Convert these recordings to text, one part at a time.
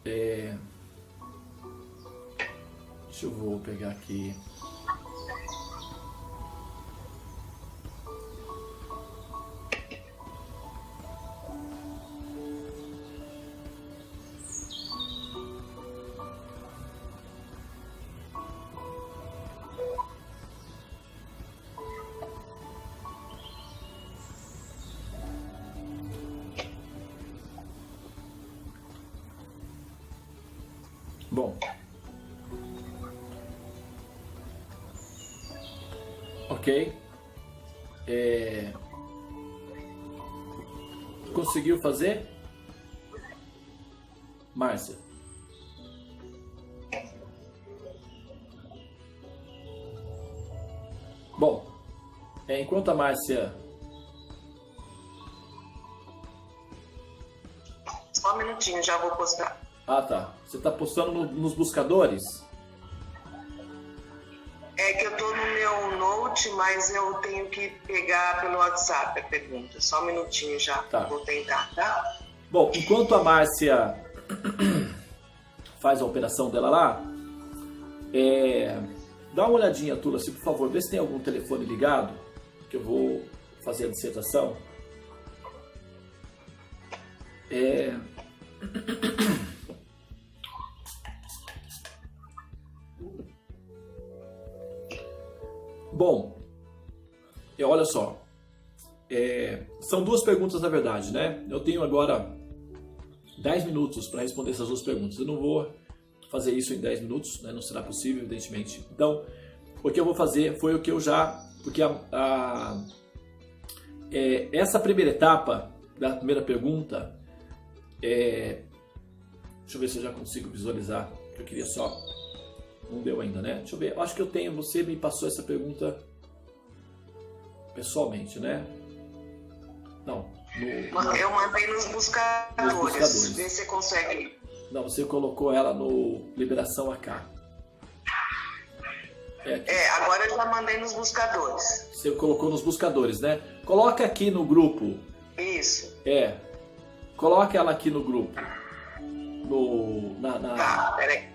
Deixa eu vou pegar aqui. Bom, ok. Conseguiu fazer? Márcia? Bom, enquanto a Márcia... Só um minutinho, já vou postar. Ah, tá. Você está postando nos buscadores? É que eu tô no meu note, mas eu tenho que pegar pelo WhatsApp a pergunta. Só um minutinho já. Tá. Vou tentar, tá? Bom, enquanto a Márcia faz a operação dela lá, dá uma olhadinha, Tula, se por favor, vê se tem algum telefone ligado, que eu vou fazer a dissertação. Bom, olha só, são duas perguntas na verdade, né? Eu tenho agora 10 minutos para responder essas duas perguntas. Eu não vou fazer isso em 10 minutos, né? Não será possível, evidentemente. Então, o que eu vou fazer foi o que eu já... Porque essa primeira etapa da primeira pergunta, deixa eu ver se eu já consigo visualizar, que eu queria só... Não deu ainda, né? Deixa eu ver. Eu acho que eu tenho... Você me passou essa pergunta pessoalmente, né? Não. Eu mandei nos buscadores. Vê se você consegue. Não, você colocou ela no Liberação AK. Agora eu já mandei nos buscadores. Você colocou nos buscadores, né? Coloca aqui no grupo. Isso. Coloca ela aqui no grupo. Tá, peraí.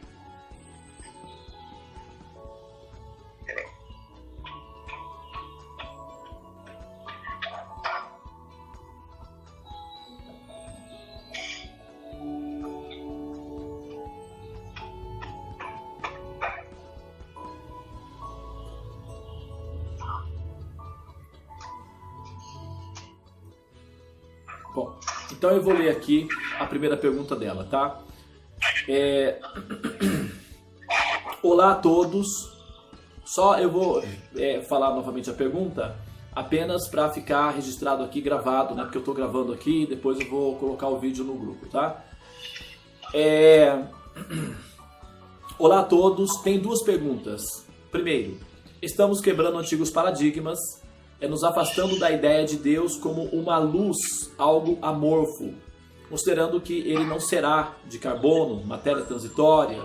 Bom, então eu vou ler aqui a primeira pergunta dela, tá? Olá a todos. Só eu vou falar novamente a pergunta, apenas para ficar registrado aqui, gravado, né? Porque eu estou gravando aqui e depois eu vou colocar o vídeo no grupo, tá? Olá a todos. Tem duas perguntas. Primeiro, estamos quebrando antigos paradigmas, nos afastando da ideia de Deus como uma luz, algo amorfo, considerando que ele não será de carbono, matéria transitória.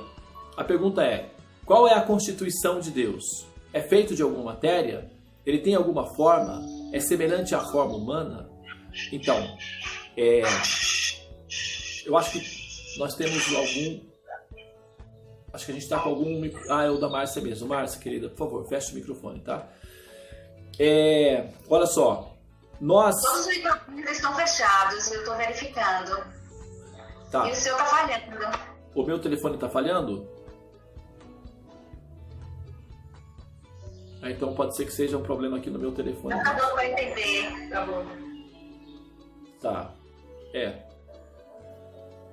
A pergunta é, qual é a constituição de Deus? É feito de alguma matéria? Ele tem alguma forma? É semelhante à forma humana? Então, eu acho que nós temos algum... Acho que a gente está com algum... é o da Márcia mesmo. Márcia, querida, por favor, feche o microfone, tá? Olha só, nós... Todos os microfones estão fechados, eu estou verificando. Tá. E o seu está falhando. O meu telefone está falhando? Então pode ser que seja um problema aqui no meu telefone. Não deu para entender, tá bom. Tá.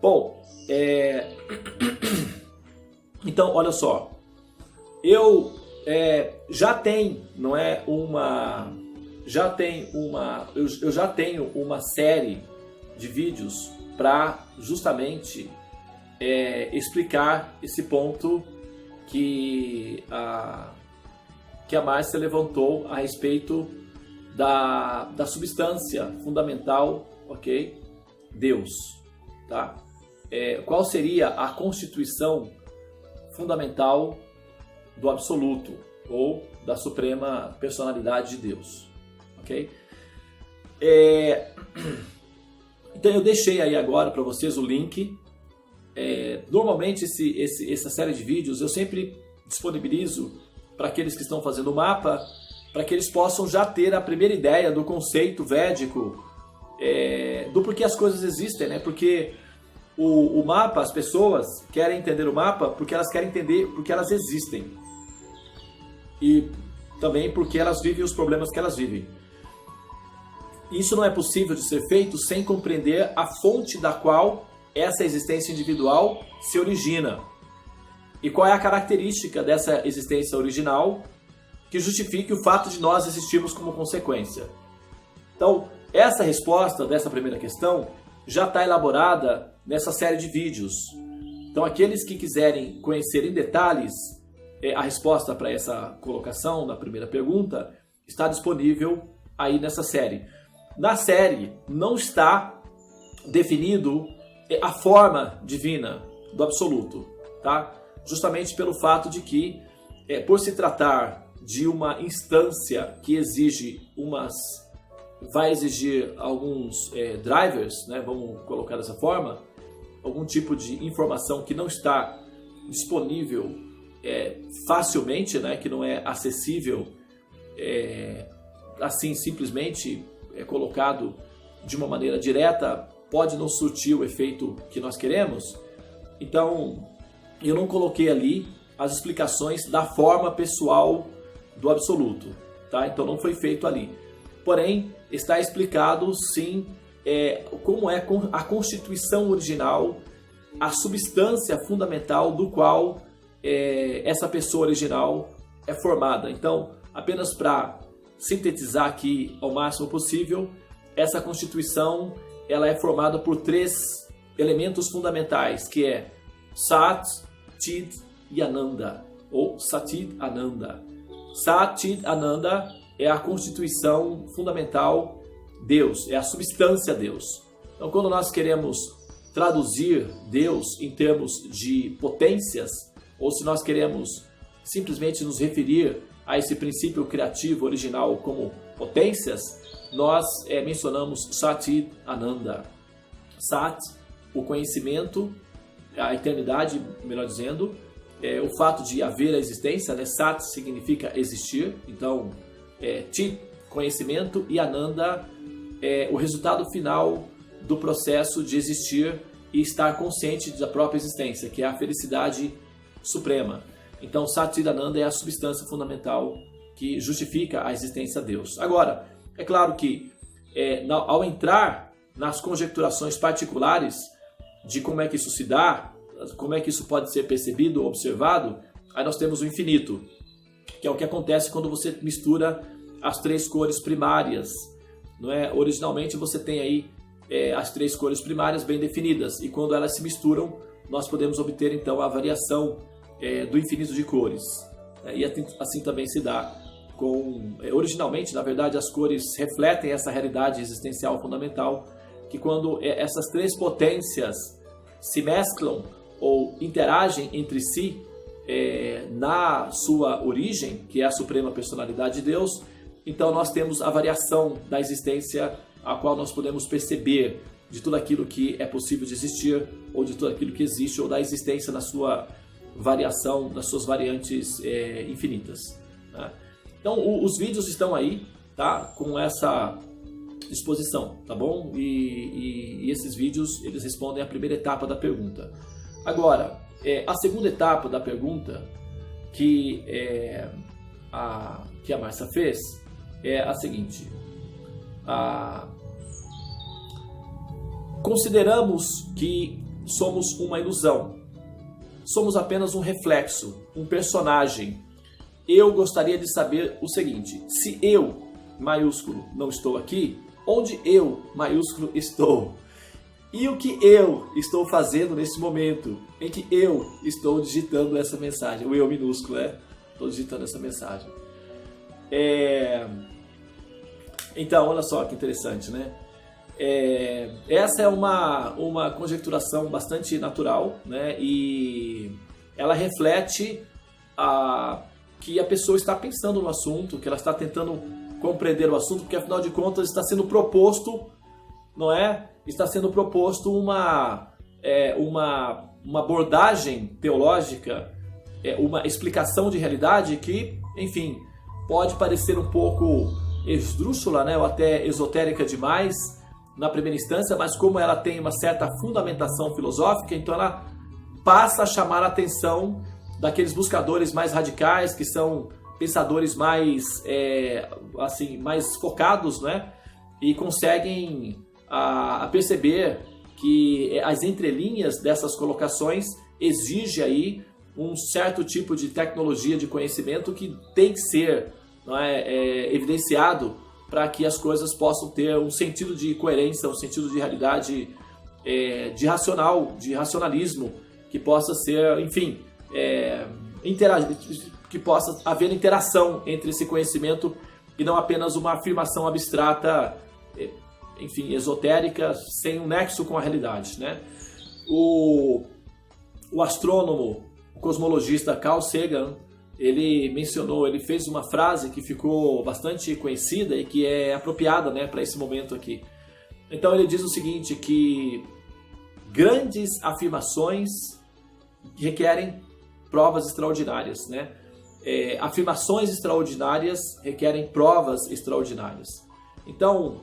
Bom, então, olha só. Eu já tenho, não é uma... Eu já tenho uma série de vídeos para justamente explicar esse ponto que a Márcia levantou a respeito da substância fundamental, ok? Deus, tá? Qual seria a constituição fundamental do absoluto ou da suprema personalidade de Deus, ok? Então eu deixei aí agora para vocês o link Normalmente essa série de vídeos eu sempre disponibilizo para aqueles que estão fazendo o mapa, para que eles possam já ter a primeira ideia do conceito védico, do porquê as coisas existem, né? Porque o mapa, as pessoas querem entender o mapa porque elas querem entender porque elas existem. E também porque elas vivem os problemas que elas vivem. Isso não é possível de ser feito sem compreender a fonte da qual essa existência individual se origina. E qual é a característica dessa existência original que justifique o fato de nós existirmos como consequência. Então, essa resposta dessa primeira questão já está elaborada nessa série de vídeos. Então, aqueles que quiserem conhecer em detalhes a resposta para essa colocação da primeira pergunta, está disponível aí nessa série. Na série não está definido a forma divina do absoluto, tá? Justamente pelo fato de que, por se tratar de uma instância que vai exigir alguns drivers, né, vamos colocar dessa forma, algum tipo de informação que não está disponível facilmente, né, que não é acessível assim simplesmente colocado de uma maneira direta, pode não surtir o efeito que nós queremos. Então, eu não coloquei ali as explicações da forma pessoal do absoluto, tá? Então não foi feito ali. Porém, está explicado sim como é a constituição original, a substância fundamental do qual essa pessoa original é formada. Então, apenas para sintetizar aqui ao máximo possível, essa constituição ela é formada por 3 elementos fundamentais, que é Sat, Chit e Ananda, ou Satchit Ananda. Sat, Chit, Ananda é a constituição fundamental Deus, é a substância Deus. Então, quando nós queremos traduzir Deus em termos de potências, ou se nós queremos simplesmente nos referir a esse princípio criativo original como potências, nós mencionamos Satchit Ananda. Sat, o conhecimento, a eternidade, melhor dizendo, o fato de haver a existência, né? Sat significa existir, então Chit, conhecimento, e Ananda o resultado final do processo de existir e estar consciente da própria existência, que é a felicidade suprema. Então, Satchidananda é a substância fundamental que justifica a existência de Deus. Agora, é claro que ao entrar nas conjecturações particulares de como é que isso se dá, como é que isso pode ser percebido, observado, aí nós temos o infinito, que é o que acontece quando você mistura as 3 cores primárias. Não é? Originalmente você tem aí as 3 cores primárias bem definidas, e quando elas se misturam, nós podemos obter então a variação do infinito de cores. E assim também se dá com... originalmente, na verdade, as cores refletem essa realidade existencial fundamental, que quando essas 3 potências se mesclam ou interagem entre si na sua origem, que é a suprema personalidade de Deus, então nós temos a variação da existência a qual nós podemos perceber de tudo aquilo que é possível de existir, ou de tudo aquilo que existe, ou da existência na sua variação, das suas variantes infinitas. Tá? Então os vídeos estão aí, tá? Com essa disposição, tá bom? E esses vídeos eles respondem a primeira etapa da pergunta. Agora, a segunda etapa da pergunta que a Márcia fez é a seguinte: consideramos que somos uma ilusão, somos apenas um reflexo, um personagem. Eu gostaria de saber o seguinte: se eu, maiúsculo, não estou aqui, onde eu, maiúsculo, estou? E o que eu estou fazendo nesse momento em que eu estou digitando essa mensagem? O eu minúsculo, estou digitando essa mensagem. Então, olha só que interessante, né? Essa é uma conjecturação bastante natural, né? E ela reflete que a pessoa está pensando no assunto, que ela está tentando compreender o assunto, porque afinal de contas está sendo proposto, não é? Está sendo proposto uma uma abordagem teológica, uma explicação de realidade que, enfim, pode parecer um pouco esdrúxula, né, ou até esotérica demais na primeira instância, mas como ela tem uma certa fundamentação filosófica, então ela passa a chamar a atenção daqueles buscadores mais radicais, que são pensadores mais, assim, mais focados, né, e conseguem a perceber que as entrelinhas dessas colocações exige aí um certo tipo de tecnologia de conhecimento que tem que ser, não é, evidenciado para que as coisas possam ter um sentido de coerência, um sentido de realidade, de racionalismo, que possa ser, enfim, que possa haver interação entre esse conhecimento e não apenas uma afirmação abstrata, enfim, esotérica, sem um nexo com a realidade, né? O astrônomo, o cosmologista Carl Sagan, ele fez uma frase que ficou bastante conhecida e que é apropriada, né, para esse momento aqui. Então ele diz o seguinte, que grandes afirmações requerem provas extraordinárias, né? Afirmações extraordinárias requerem provas extraordinárias. Então,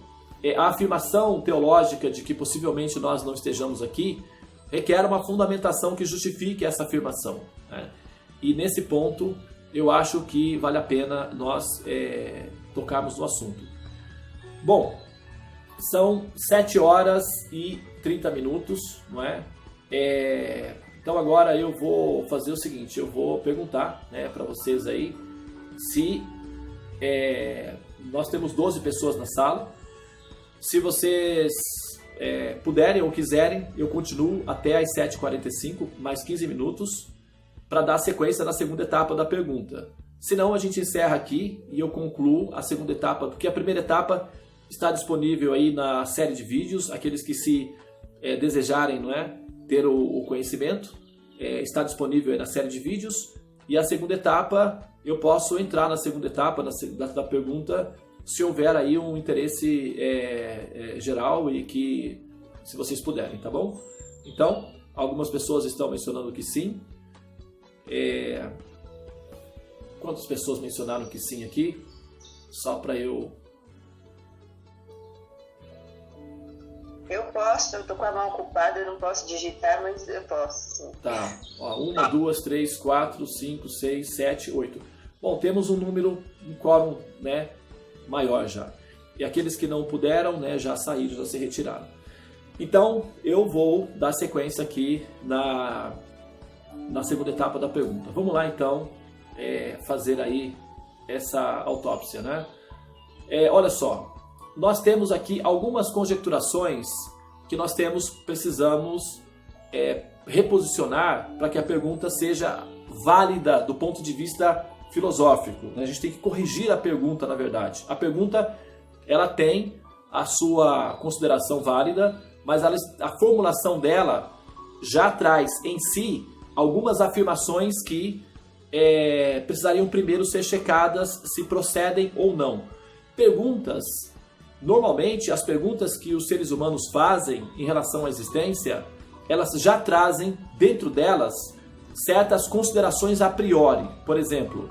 a afirmação teológica de que possivelmente nós não estejamos aqui requer uma fundamentação que justifique essa afirmação, né? E nesse ponto eu acho que vale a pena nós tocarmos no assunto. Bom, são 7 horas e 30 minutos, não é? Então agora eu vou fazer o seguinte, eu vou perguntar, né, para vocês aí se nós temos 12 pessoas na sala. Se vocês puderem ou quiserem, eu continuo até às 7h45, mais 15 minutos, para dar sequência na segunda etapa da pergunta. Senão a gente encerra aqui e eu concluo a segunda etapa, porque a primeira etapa está disponível aí na série de vídeos, aqueles que se desejarem, não é, ter o conhecimento, está disponível aí na série de vídeos. E a segunda etapa, eu posso entrar na segunda etapa da pergunta, se houver aí um interesse geral e que, se vocês puderem, tá bom? Então, algumas pessoas estão mencionando que sim. Quantas pessoas mencionaram que sim aqui? Só para eu... Eu posso, eu tô com a mão ocupada, eu não posso digitar, mas eu posso, sim. Tá, ó, 1, 2, 3, 4, 5, 6, 7, 8. Bom, temos um número, um quórum, né, maior já. E aqueles que não puderam, né, já saíram, já se retiraram. Então, eu vou dar sequência aqui na segunda etapa da pergunta. Vamos lá, então, fazer aí essa autópsia, né? Olha só, nós temos aqui algumas conjecturações que nós precisamos reposicionar para que a pergunta seja válida do ponto de vista filosófico, né? A gente tem que corrigir a pergunta, na verdade. A pergunta, ela tem a sua consideração válida, mas a formulação dela já traz em si algumas afirmações que precisariam primeiro ser checadas se procedem ou não. Perguntas, normalmente as perguntas que os seres humanos fazem em relação à existência, elas já trazem dentro delas certas considerações a priori. Por exemplo,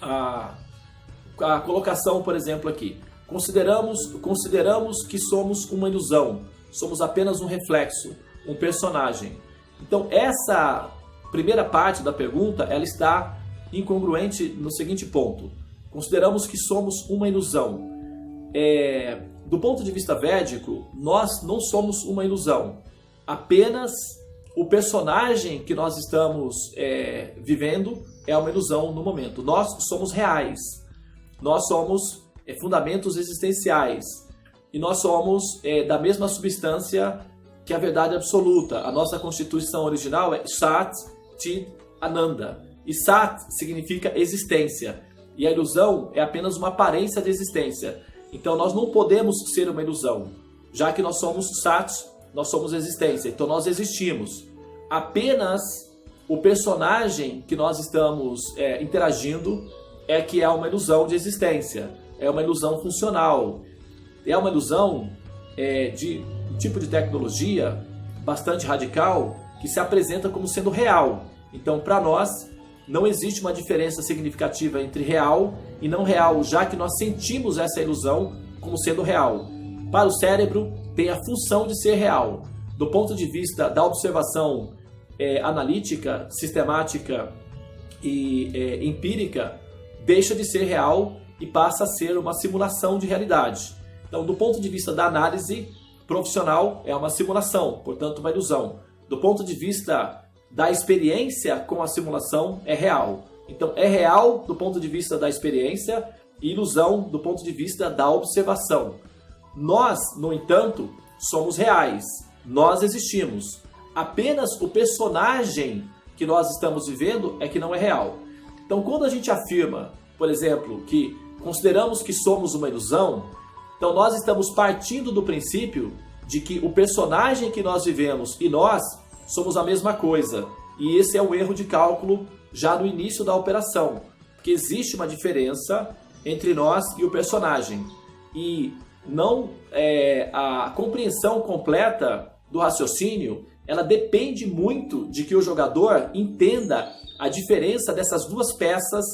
a colocação, por exemplo, aqui. Consideramos que somos uma ilusão, somos apenas um reflexo, um personagem. Então, essa primeira parte da pergunta, ela está incongruente no seguinte ponto. Consideramos que somos uma ilusão. Do ponto de vista védico, nós não somos uma ilusão. Apenas o personagem que nós estamos vivendo é uma ilusão no momento. Nós somos reais. Nós somos fundamentos existenciais. E nós somos da mesma substância que a verdade absoluta. A nossa constituição original é Sat Chit Ananda. E Sat significa existência. E a ilusão é apenas uma aparência de existência. Então nós não podemos ser uma ilusão. Já que nós somos Sat, nós somos existência. Então nós existimos. Apenas o personagem que nós estamos interagindo que é uma ilusão de existência. É uma ilusão funcional. É uma ilusão de tipo de tecnologia bastante radical que se apresenta como sendo real. Então, para nós, não existe uma diferença significativa entre real e não real, já que nós sentimos essa ilusão como sendo real. Para o cérebro, tem a função de ser real. Do ponto de vista da observação analítica, sistemática e empírica, deixa de ser real e passa a ser uma simulação de realidade. Então, do ponto de vista da análise profissional, é uma simulação, portanto, uma ilusão. Do ponto de vista da experiência com a simulação, é real. Então, é real do ponto de vista da experiência e ilusão do ponto de vista da observação. Nós, no entanto, somos reais. Nós existimos. Apenas o personagem que nós estamos vivendo é que não é real. Então, quando a gente afirma, por exemplo, que consideramos que somos uma ilusão, então nós estamos partindo do princípio de que o personagem que nós vivemos e nós somos a mesma coisa. E esse é o erro de cálculo já no início da operação, porque existe uma diferença entre nós e o personagem. E não a compreensão completa do raciocínio, ela depende muito de que o jogador entenda a diferença dessas duas peças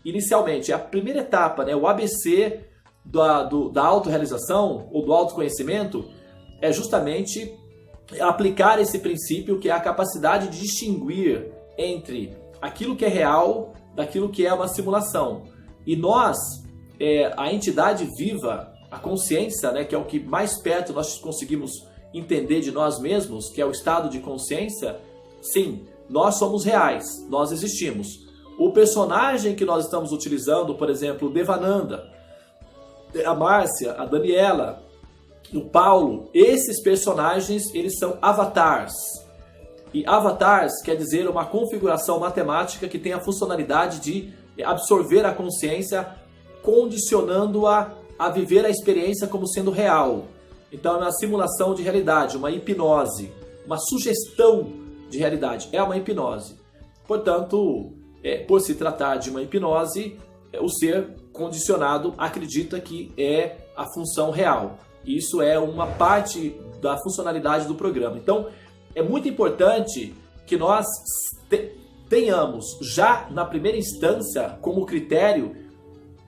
inicialmente. A primeira etapa, o ABC da autorrealização ou do autoconhecimento, é justamente aplicar esse princípio, que é a capacidade de distinguir entre aquilo que é real daquilo que é uma simulação. E nós, a entidade viva, a consciência, que é o que mais perto nós conseguimos entender de nós mesmos, que é o estado de consciência, sim, nós somos reais, nós existimos. O personagem que nós estamos utilizando, por exemplo, o Devananda, a Márcia, a Daniela, o Paulo, esses personagens, eles são avatars. E avatars quer dizer uma configuração matemática que tem a funcionalidade de absorver a consciência, condicionando-a a viver a experiência como sendo real. Então é uma simulação de realidade, uma hipnose, uma sugestão de realidade. É uma hipnose. Portanto, por se tratar de uma hipnose, o ser condicionado acredita que é a função real. Isso é uma parte da funcionalidade do programa. Então, é muito importante que nós tenhamos já na primeira instância como critério,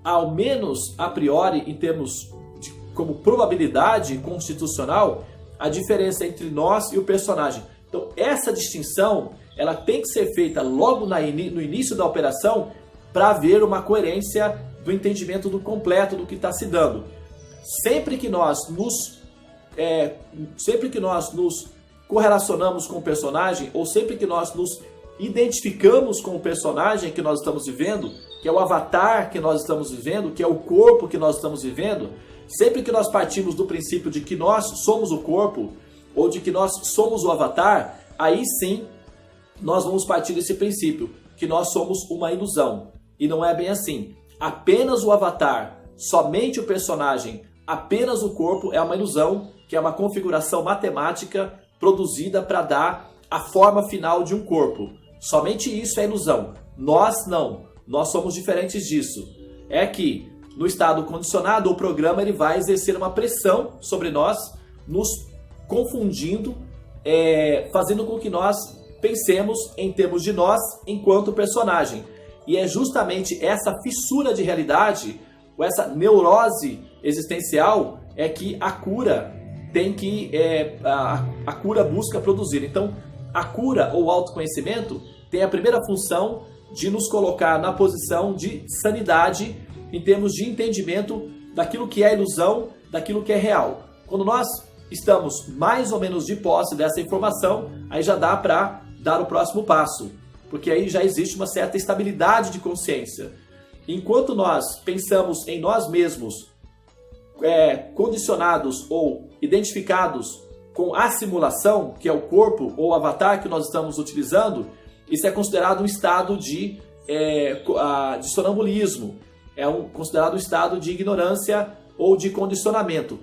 ao menos a priori, em termos de como probabilidade constitucional, a diferença entre nós e o personagem. Então, essa distinção, ela tem que ser feita logo no início da operação para haver uma coerência do entendimento do completo do que está se dando. Sempre que nós nos correlacionamos com o personagem, ou sempre que nós nos identificamos com o personagem que nós estamos vivendo, que é o avatar que nós estamos vivendo, que é o corpo que nós estamos vivendo, sempre que nós partimos do princípio de que nós somos o corpo, ou de que nós somos o avatar, aí sim nós vamos partir desse princípio, que nós somos uma ilusão. E não é bem assim. Apenas o avatar, somente o personagem, apenas o corpo é uma ilusão, que é uma configuração matemática produzida para dar a forma final de um corpo. Somente isso é ilusão. Nós não. Nós somos diferentes disso. É que no estado condicionado, o programa ele vai exercer uma pressão sobre nós, nos confundindo, fazendo com que nós pensemos em termos de nós enquanto personagem. E é justamente essa fissura de realidade, ou essa neurose existencial, é que a cura a cura busca produzir. Então, a cura ou autoconhecimento tem a primeira função de nos colocar na posição de sanidade em termos de entendimento daquilo que é ilusão, daquilo que é real. Quando nós estamos mais ou menos de posse dessa informação, aí já dá para dar o próximo passo, porque aí já existe uma certa estabilidade de consciência. Enquanto nós pensamos em nós mesmos condicionados ou identificados com a simulação, que é o corpo ou o avatar que nós estamos utilizando, isso é considerado um estado de sonambulismo, considerado um estado de ignorância ou de condicionamento.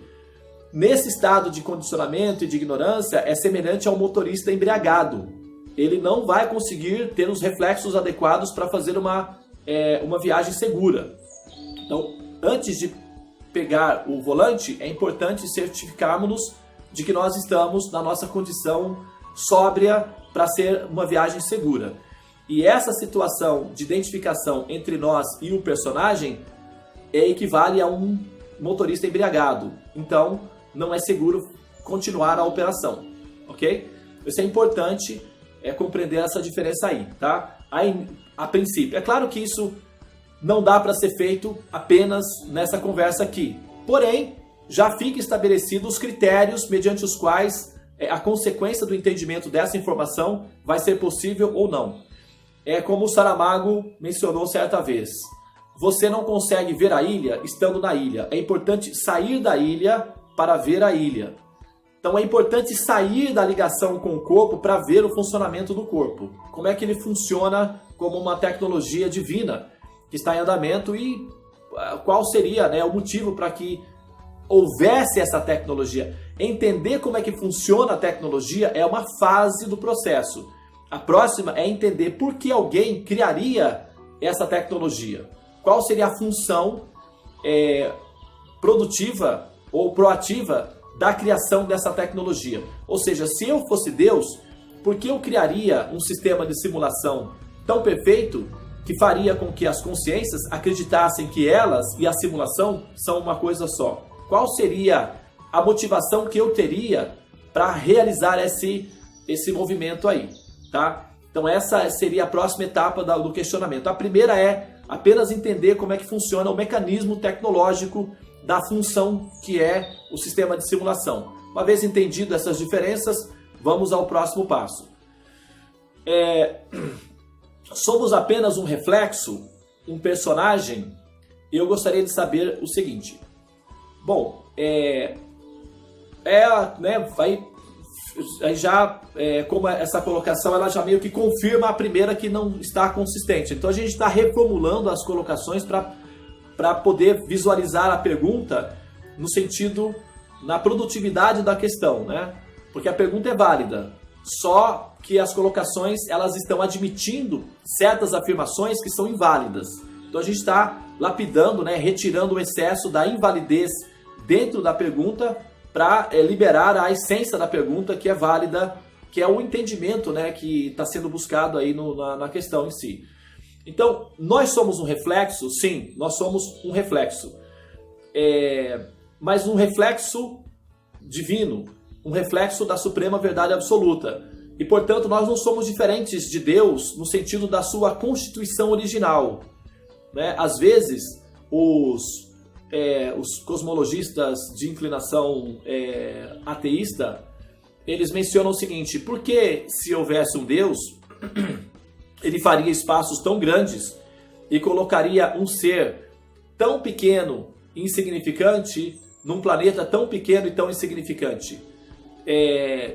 Nesse estado de condicionamento e de ignorância é semelhante ao motorista embriagado. Ele não vai conseguir ter os reflexos adequados para fazer uma viagem segura. Então, antes de pegar o volante, é importante certificarmos-nos de que nós estamos na nossa condição sóbria para ser uma viagem segura. E essa situação de identificação entre nós e o personagem equivale a um motorista embriagado. Então, não é seguro continuar a operação, ok? Isso é importante compreender essa diferença aí, tá? Aí, a princípio, é claro que isso não dá para ser feito apenas nessa conversa aqui. Porém, já fica estabelecido os critérios mediante os quais a consequência do entendimento dessa informação vai ser possível ou não. É como o Saramago mencionou certa vez. Você não consegue ver a ilha estando na ilha. É importante sair da ilha para ver a ilha. Então é importante sair da ligação com o corpo para ver o funcionamento do corpo. Como é que ele funciona como uma tecnologia divina que está em andamento e qual seria, né, o motivo para que houvesse essa tecnologia. Entender como é que funciona a tecnologia é uma fase do processo. A próxima é entender por que alguém criaria essa tecnologia. Qual seria a função produtiva ou proativa da criação dessa tecnologia. Ou seja, se eu fosse Deus, por que eu criaria um sistema de simulação tão perfeito que faria com que as consciências acreditassem que elas e a simulação são uma coisa só? Qual seria a motivação que eu teria para realizar esse movimento aí? Tá? Então essa seria a próxima etapa do questionamento. A primeira é apenas entender como é que funciona o mecanismo tecnológico da função que é o sistema de simulação. Uma vez entendido essas diferenças, vamos ao próximo passo. Somos apenas um reflexo, um personagem? Eu gostaria de saber o seguinte. Bom, como essa colocação, ela já meio que confirma a primeira que não está consistente. Então a gente está reformulando as colocações para poder visualizar a pergunta no sentido, na produtividade da questão, né? Porque a pergunta é válida, só que as colocações elas estão admitindo certas afirmações que são inválidas. Então a gente está lapidando, né, retirando o excesso da invalidez dentro da pergunta para liberar a essência da pergunta que é válida, que é o entendimento, né, que está sendo buscado aí na questão em si. Então, nós somos um reflexo? Sim, nós somos um reflexo. Mas um reflexo divino, um reflexo da suprema verdade absoluta. E, portanto, nós não somos diferentes de Deus no sentido da sua constituição original, né? Às vezes, os cosmologistas de inclinação ateísta, eles mencionam o seguinte: por que, se houvesse um Deus, ele faria espaços tão grandes e colocaria um ser tão pequeno e insignificante num planeta tão pequeno e tão insignificante?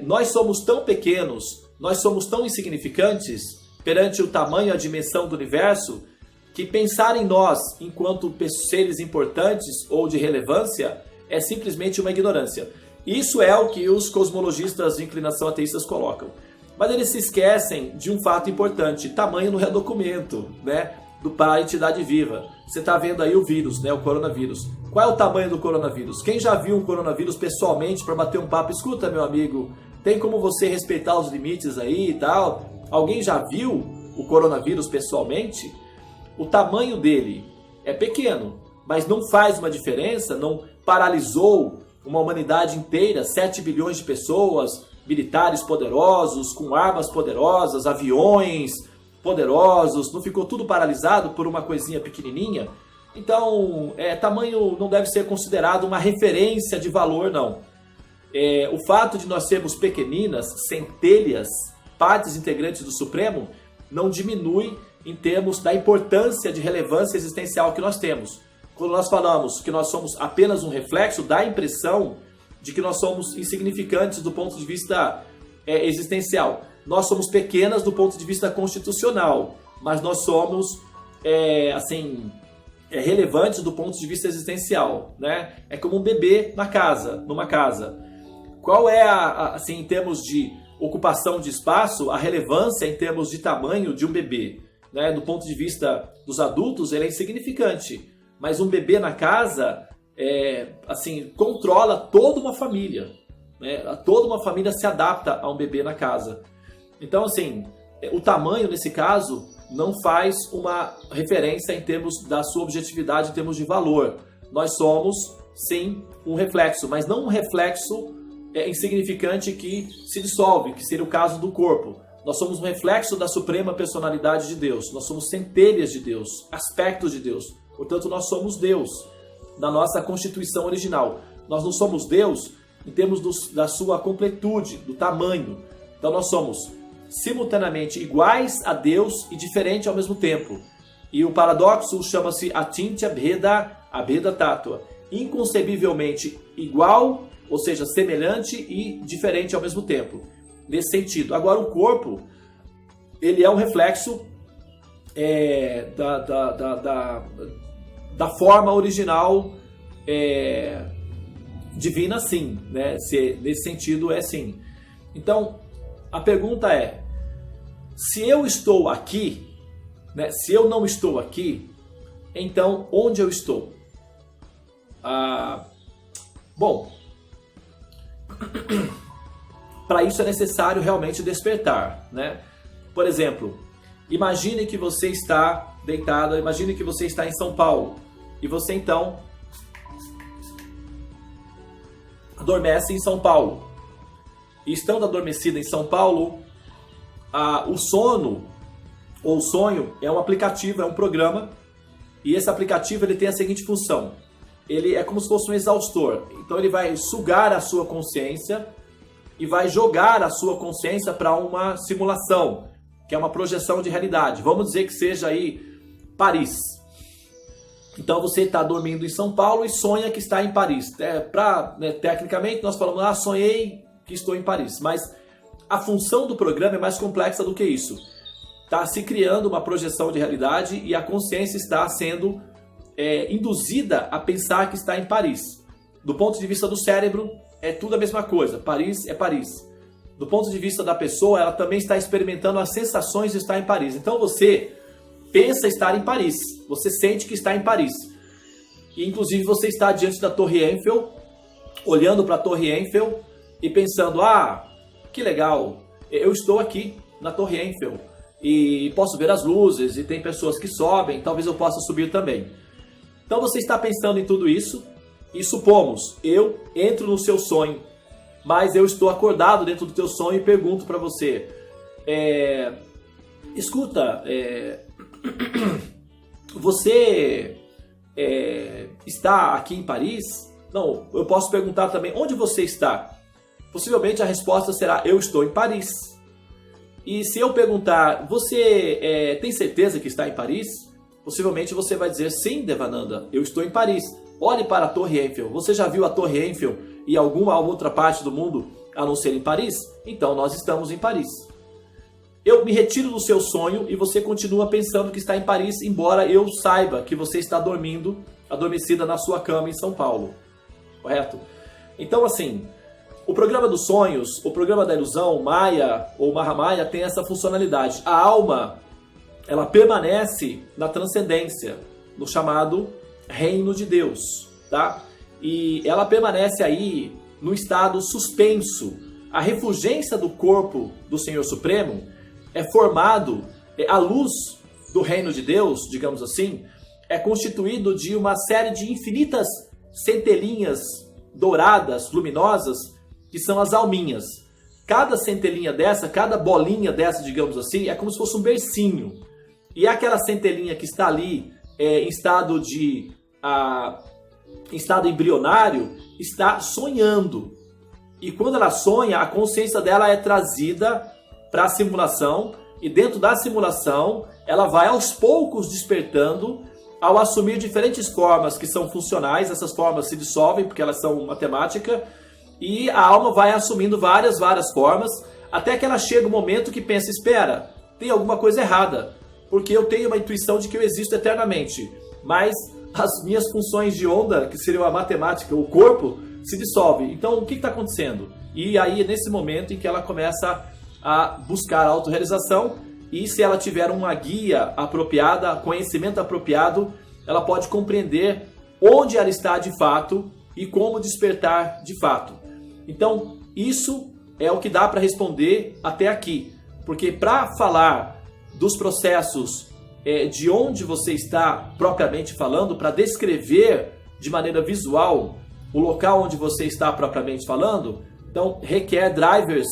Nós somos tão pequenos, nós somos tão insignificantes perante o tamanho e a dimensão do universo, que pensar em nós enquanto seres importantes ou de relevância é simplesmente uma ignorância. Isso é o que os cosmologistas de inclinação ateístas colocam. Mas eles se esquecem de um fato importante: tamanho não é documento, né, para a entidade viva. Você está vendo aí o vírus, né, o coronavírus. Qual é o tamanho do coronavírus? Quem já viu um coronavírus pessoalmente para bater um papo? Escuta, meu amigo, tem como você respeitar os limites aí e tal? Alguém já viu o coronavírus pessoalmente? O tamanho dele é pequeno, mas não faz uma diferença, não paralisou uma humanidade inteira, 7 bilhões de pessoas, militares poderosos, com armas poderosas, aviões poderosos, não ficou tudo paralisado por uma coisinha pequenininha? Então, tamanho não deve ser considerado uma referência de valor, não. O fato de nós sermos pequeninas, centelhas, partes integrantes do Supremo, não diminui em termos da importância de relevância existencial que nós temos. Quando nós falamos que nós somos apenas um reflexo, dá a impressão de que nós somos insignificantes do ponto de vista existencial. Nós somos pequenas do ponto de vista constitucional, mas nós somos relevantes do ponto de vista existencial, né? É como um bebê numa casa. Qual é em termos de ocupação de espaço, a relevância em termos de tamanho de um bebê, né? Do ponto de vista dos adultos, ele é insignificante, mas um bebê na casa controla toda uma família, né? Toda uma família se adapta a um bebê na casa. Então, assim, o tamanho, nesse caso, não faz uma referência em termos da sua objetividade, em termos de valor. Nós somos, sim, um reflexo, mas não um reflexo insignificante que se dissolve, que seria o caso do corpo. Nós somos um reflexo da suprema personalidade de Deus. Nós somos centelhas de Deus, aspectos de Deus. Portanto, nós somos Deus, na nossa constituição original. Nós não somos Deus em termos da sua completude, do tamanho. Então, nós somos simultaneamente iguais a Deus e diferentes ao mesmo tempo. E o paradoxo chama-se Achintya Bheda Tattva. Inconcebivelmente igual, ou seja, semelhante e diferente ao mesmo tempo. Nesse sentido. Agora, o corpo, ele é um reflexo da forma original divina, sim, né? Nesse sentido, é sim. Então, a pergunta é, se eu estou aqui, né? Se eu não estou aqui, então onde eu estou? Bom, para isso é necessário realmente despertar, né? Por exemplo, imagine que você está deitado, imagine que você está em São Paulo e você então adormece em São Paulo. E estando adormecido em São Paulo, o sono ou o sonho é um aplicativo, é um programa, e esse aplicativo ele tem a seguinte função: ele é como se fosse um exaustor. Então ele vai sugar a sua consciência e vai jogar a sua consciência para uma simulação, que é uma projeção de realidade. Vamos dizer que seja aí Paris. Então você está dormindo em São Paulo e sonha que está em Paris. Tecnicamente nós falamos, sonhei que estou em Paris. Mas a função do programa é mais complexa do que isso. Está se criando uma projeção de realidade e a consciência está sendo induzida a pensar que está em Paris. Do ponto de vista do cérebro, é tudo a mesma coisa. Paris é Paris. Do ponto de vista da pessoa, ela também está experimentando as sensações de estar em Paris. Então você pensa estar em Paris. Você sente que está em Paris. E inclusive você está diante da Torre Eiffel, olhando para a Torre Eiffel e pensando, que legal, eu estou aqui na Torre Eiffel e posso ver as luzes e tem pessoas que sobem, talvez eu possa subir também. Então você está pensando em tudo isso e supomos, eu entro no seu sonho, mas eu estou acordado dentro do teu sonho e pergunto para você, escuta, você está aqui em Paris? Não, eu posso perguntar também, onde você está? Possivelmente a resposta será, eu estou em Paris. E se eu perguntar, você tem certeza que está em Paris? Possivelmente você vai dizer, sim, Devananda, eu estou em Paris. Olhe para a Torre Eiffel. Você já viu a Torre Eiffel em alguma outra parte do mundo a não ser em Paris? Então nós estamos em Paris. Eu me retiro do seu sonho e você continua pensando que está em Paris, embora eu saiba que você está dormindo, adormecida na sua cama em São Paulo. Correto? Então, assim, o programa dos sonhos, o programa da ilusão, Maya ou Mahamaya, tem essa funcionalidade. A alma, ela permanece na transcendência, no chamado reino de Deus, tá? E ela permanece aí no estado suspenso. A refulgência do corpo do Senhor Supremo é formado, a luz do reino de Deus, digamos assim, é constituído de uma série de infinitas centelhinhas douradas, luminosas, que são as alminhas. Cada centelhinha dessa, cada bolinha dessa, digamos assim, é como se fosse um bercinho. E aquela centelhinha que está ali em estado embrionário, está sonhando. E quando ela sonha, a consciência dela é trazida para a simulação, e dentro da simulação, ela vai aos poucos despertando, ao assumir diferentes formas que são funcionais. Essas formas se dissolvem porque elas são matemática, e a alma vai assumindo várias formas, até que ela chega um momento que pensa, espera, tem alguma coisa errada, porque eu tenho uma intuição de que eu existo eternamente, mas as minhas funções de onda, que seriam a matemática, o corpo, se dissolve. Então o que está acontecendo? E aí é nesse momento em que ela começa a buscar a autorrealização, e se ela tiver uma guia apropriada, conhecimento apropriado, ela pode compreender onde ela está de fato e como despertar de fato. Então, Isso é o que dá para responder até aqui. Porque para falar dos processos de onde você está propriamente falando, para descrever de maneira visual o local onde você está propriamente falando, então requer drivers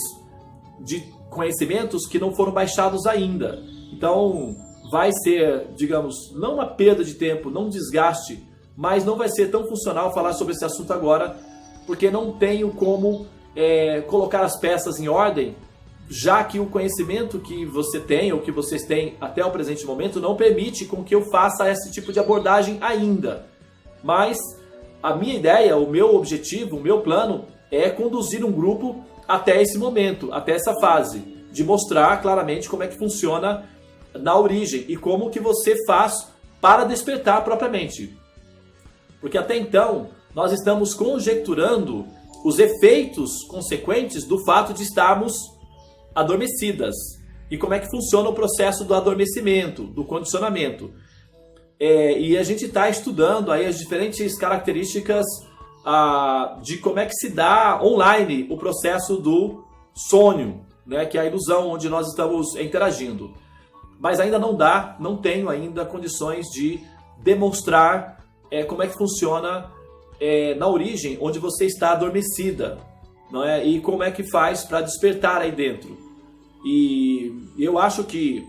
de conhecimentos que não foram baixados ainda. Então vai ser, digamos, não uma perda de tempo, não um desgaste, mas não vai ser tão funcional falar sobre esse assunto agora, porque não tenho como colocar as peças em ordem, já que o conhecimento que você tem, ou que vocês têm até o presente momento, não permite com que eu faça esse tipo de abordagem ainda. Mas a minha ideia, o meu objetivo, o meu plano é conduzir um grupo até esse momento, até essa fase, de mostrar claramente como é que funciona na origem e como que você faz para despertar propriamente. Porque até então nós estamos conjecturando os efeitos consequentes do fato de estarmos adormecidas e como é que funciona o processo do adormecimento, do condicionamento. E a gente está estudando aí as diferentes características de como é que se dá online o processo do sonho, né, que é a ilusão onde nós estamos interagindo. Mas ainda não tenho ainda condições de demonstrar como é que funciona na origem, onde você está adormecida, não é? E como é que faz para despertar aí dentro. E eu acho que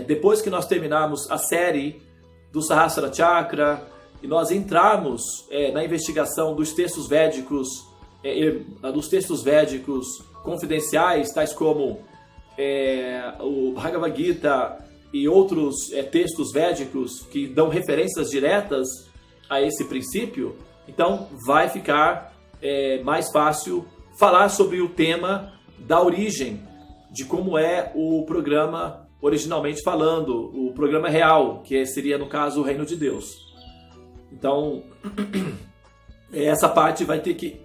depois que nós terminarmos a série do Sahasrara Chakra e nós entrarmos na investigação dos textos védicos confidenciais, tais como o Bhagavad Gita e outros textos védicos que dão referências diretas a esse princípio, então vai ficar mais fácil falar sobre o tema da origem, de como é o programa originalmente falando, o programa real, que seria no caso o Reino de Deus. Então, essa parte vai ter que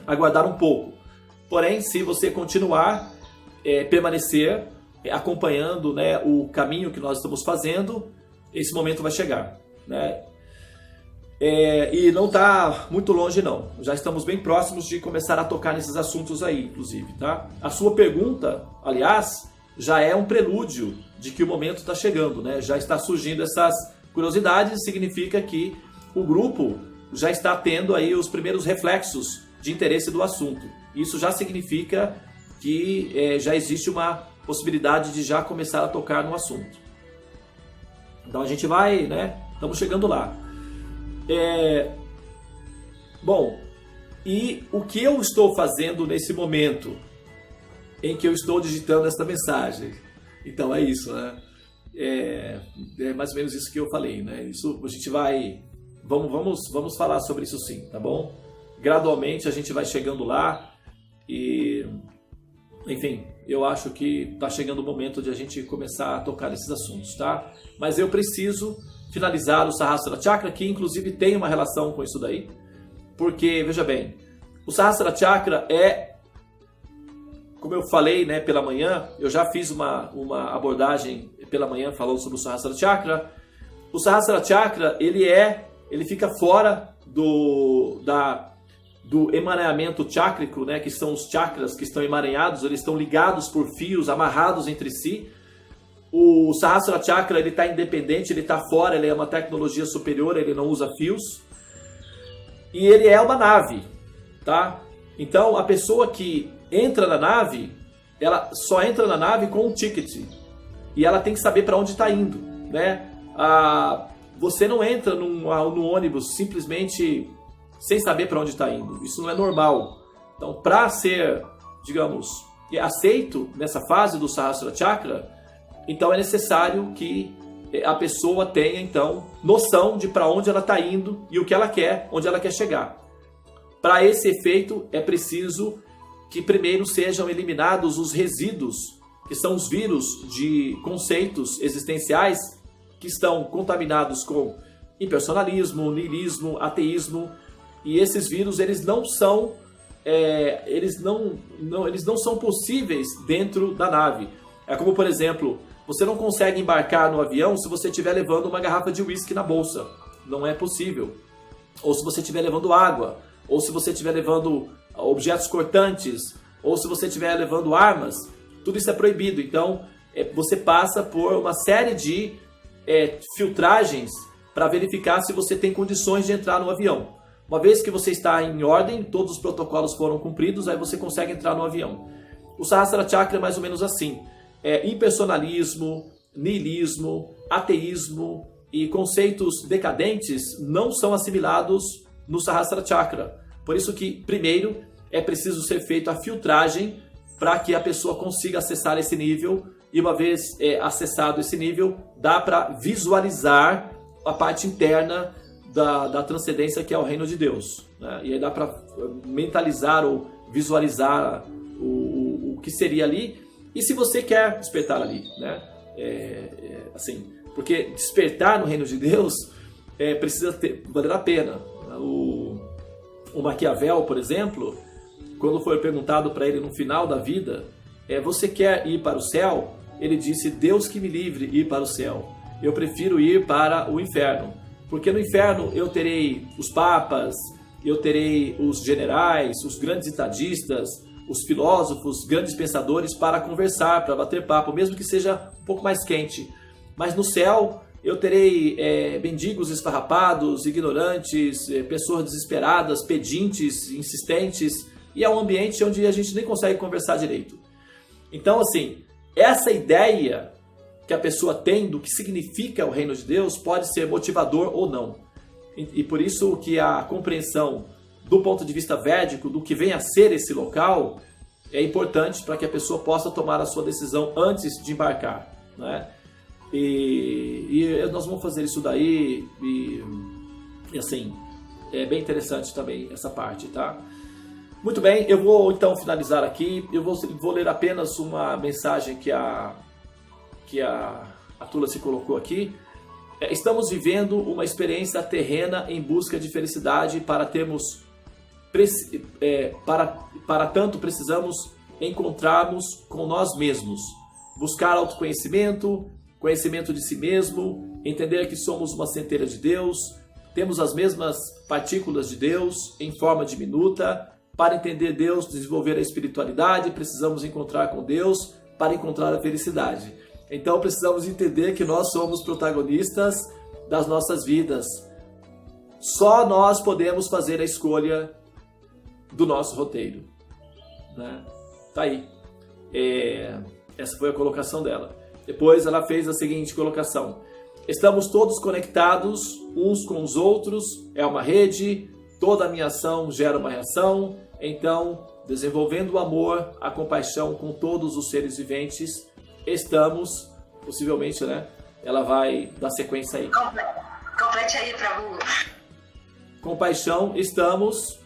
aguardar um pouco. Porém, se você continuar, permanecer acompanhando, né, o caminho que nós estamos fazendo, esse momento vai chegar, né? E não está muito longe não, já estamos bem próximos de começar a tocar nesses assuntos aí, inclusive, tá? A sua pergunta, aliás, já é um prelúdio de que o momento está chegando, né? Já está surgindo essas curiosidades, significa que o grupo já está tendo aí os primeiros reflexos de interesse do assunto. Isso já significa que já existe uma possibilidade de já começar a tocar no assunto. Então a gente vai, né? Estamos chegando lá. Bom, e o que eu estou fazendo nesse momento em que eu estou digitando esta mensagem? Então é isso, né? É mais ou menos isso que eu falei, né? Isso a gente vai... Vamos falar sobre isso sim, tá bom? Gradualmente a gente vai chegando lá e... Enfim, eu acho que está chegando o momento de a gente começar a tocar nesses assuntos, tá? Mas eu preciso finalizar o Sahasrara Chakra, que inclusive tem uma relação com isso daí, porque, veja bem, o Sahasrara Chakra como eu falei, né, pela manhã, eu já fiz uma abordagem pela manhã falando sobre o Sahasrara Chakra. O Sahasrara Chakra, ele fica fora do emaranhamento chácrico, né, que são os chakras que estão emaranhados, eles estão ligados por fios, amarrados entre si. O Sahasrara Chakra, ele está independente, ele está fora, ele é uma tecnologia superior, ele não usa fios. E ele é uma nave, tá? Então, a pessoa que entra na nave, ela só entra na nave com um ticket. E ela tem que saber para onde está indo, né? Você não entra no ônibus simplesmente sem saber para onde está indo. Isso não é normal. Então, para ser, digamos, aceito nessa fase do Sahasrara Chakra, então é necessário que a pessoa tenha, então, noção de para onde ela está indo e o que ela quer, onde ela quer chegar. Para esse efeito, é preciso que primeiro sejam eliminados os resíduos, que são os vírus de conceitos existenciais que estão contaminados com impersonalismo, niilismo, ateísmo, e esses vírus eles não são possíveis dentro da nave. É como, por exemplo, você não consegue embarcar no avião se você estiver levando uma garrafa de uísque na bolsa. Não é possível. Ou se você estiver levando água, ou se você estiver levando objetos cortantes, ou se você estiver levando armas, tudo isso é proibido. Então, você passa por uma série de filtragens para verificar se você tem condições de entrar no avião. Uma vez que você está em ordem, todos os protocolos foram cumpridos, aí você consegue entrar no avião. O Sahasrara Chakra é mais ou menos assim. Impersonalismo, niilismo, ateísmo e conceitos decadentes não são assimilados no Sahasrara Chakra. Por isso que, primeiro, é preciso ser feita a filtragem para que a pessoa consiga acessar esse nível. E uma vez acessado esse nível, dá para visualizar a parte interna da transcendência, que é o reino de Deus, né? E aí dá para mentalizar ou visualizar o que seria ali. E se você quer despertar ali, né? Assim, porque despertar no reino de Deus precisa valer a pena. O Maquiavel, por exemplo, quando foi perguntado para ele no final da vida, você quer ir para o céu? Ele disse: Deus que me livre ir para o céu. Eu prefiro ir para o inferno. Porque no inferno eu terei os papas, eu terei os generais, os grandes estadistas, os filósofos, grandes pensadores para conversar, para bater papo, mesmo que seja um pouco mais quente. Mas no céu eu terei mendigos esfarrapados, ignorantes, pessoas desesperadas, pedintes, insistentes, e é um ambiente onde a gente nem consegue conversar direito. Então, assim, essa ideia que a pessoa tem do que significa o reino de Deus pode ser motivador ou não. E por isso que a compreensão do ponto de vista védico do que vem a ser esse local é importante para que a pessoa possa tomar a sua decisão antes de embarcar, né? E nós vamos fazer isso daí e assim, é bem interessante também essa parte, tá? Muito bem, eu vou então finalizar aqui. Eu vou ler apenas uma mensagem que a Tula se colocou aqui. Estamos vivendo uma experiência terrena em busca de felicidade. Para tanto precisamos encontrarmos com nós mesmos, buscar autoconhecimento, conhecimento de si mesmo, entender que somos uma centelha de Deus, temos as mesmas partículas de Deus em forma diminuta. Para entender Deus, desenvolver a espiritualidade, precisamos encontrar com Deus para encontrar a felicidade. Então precisamos entender que nós somos protagonistas das nossas vidas. Só nós podemos fazer a escolha do nosso roteiro, né? Tá aí. Essa foi a colocação dela. Depois ela fez a seguinte colocação: estamos todos conectados uns com os outros, é uma rede, toda a minha ação gera uma reação. Então, desenvolvendo o amor, a compaixão com todos os seres viventes, estamos, possivelmente, né? Ela vai dar sequência aí. Complete aí, Prabhu. Compaixão, estamos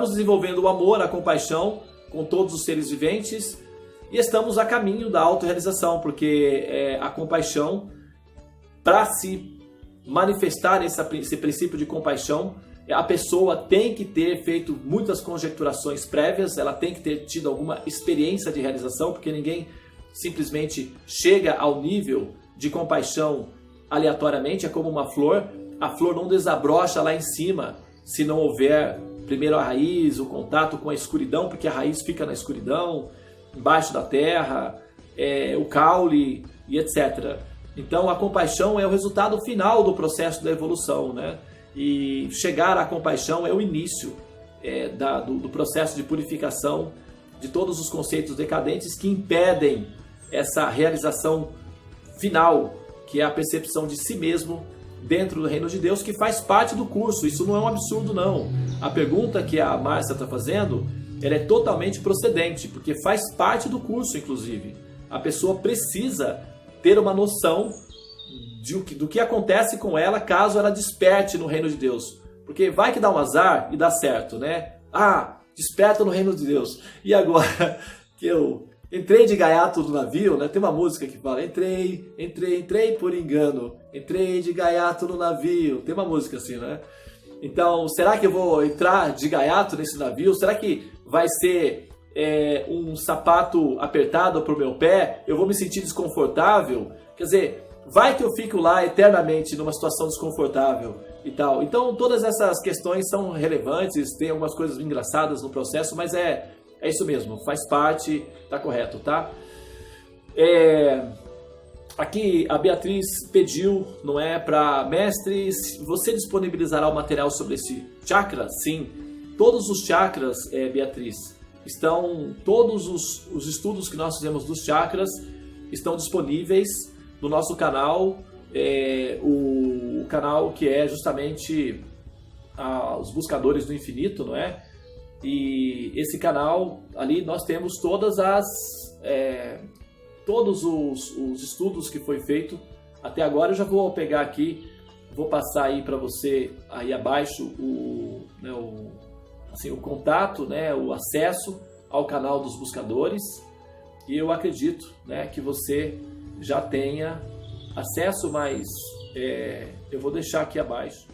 desenvolvendo o amor, a compaixão com todos os seres viventes e estamos a caminho da autorrealização, porque a compaixão, para se manifestar esse princípio de compaixão, a pessoa tem que ter feito muitas conjecturações prévias, ela tem que ter tido alguma experiência de realização, porque ninguém simplesmente chega ao nível de compaixão aleatoriamente. É como uma flor, a flor não desabrocha lá em cima se não houver primeiro a raiz, o contato com a escuridão, porque a raiz fica na escuridão, embaixo da terra, o caule e etc. Então a compaixão é o resultado final do processo da evolução, né? E chegar à compaixão é o início do processo de purificação de todos os conceitos decadentes que impedem essa realização final, que é a percepção de si mesmo dentro do reino de Deus, que faz parte do curso. Isso não é um absurdo, não. A pergunta que a Márcia está fazendo, ela é totalmente procedente, porque faz parte do curso, inclusive. A pessoa precisa ter uma noção do que acontece com ela caso ela desperte no reino de Deus. Porque vai que dá um azar e dá certo, né? Desperta no reino de Deus. E agora que eu entrei de gaiato no navio, né? Tem uma música que fala: entrei por engano, entrei de gaiato no navio. Tem uma música assim, né? Então, será que eu vou entrar de gaiato nesse navio? Será que vai ser um sapato apertado para o meu pé? Eu vou me sentir desconfortável? Quer dizer, vai que eu fico lá eternamente numa situação desconfortável e tal. Então todas essas questões são relevantes, tem algumas coisas engraçadas no processo, mas é isso mesmo, faz parte, tá correto, tá? Aqui a Beatriz pediu, não é, para mestres, você disponibilizará o material sobre esse chakra? Sim, todos os chakras, Beatriz, estão, todos os estudos que nós fizemos dos chakras estão disponíveis no nosso canal, o canal que é justamente os Buscadores do Infinito, não é? E esse canal, ali nós temos todos os estudos que foi feito até agora. Eu já vou pegar aqui, vou passar aí para você aí abaixo o contato, né, o acesso ao canal dos Buscadores, e eu acredito, né, que você já tenha acesso, mas eu vou deixar aqui abaixo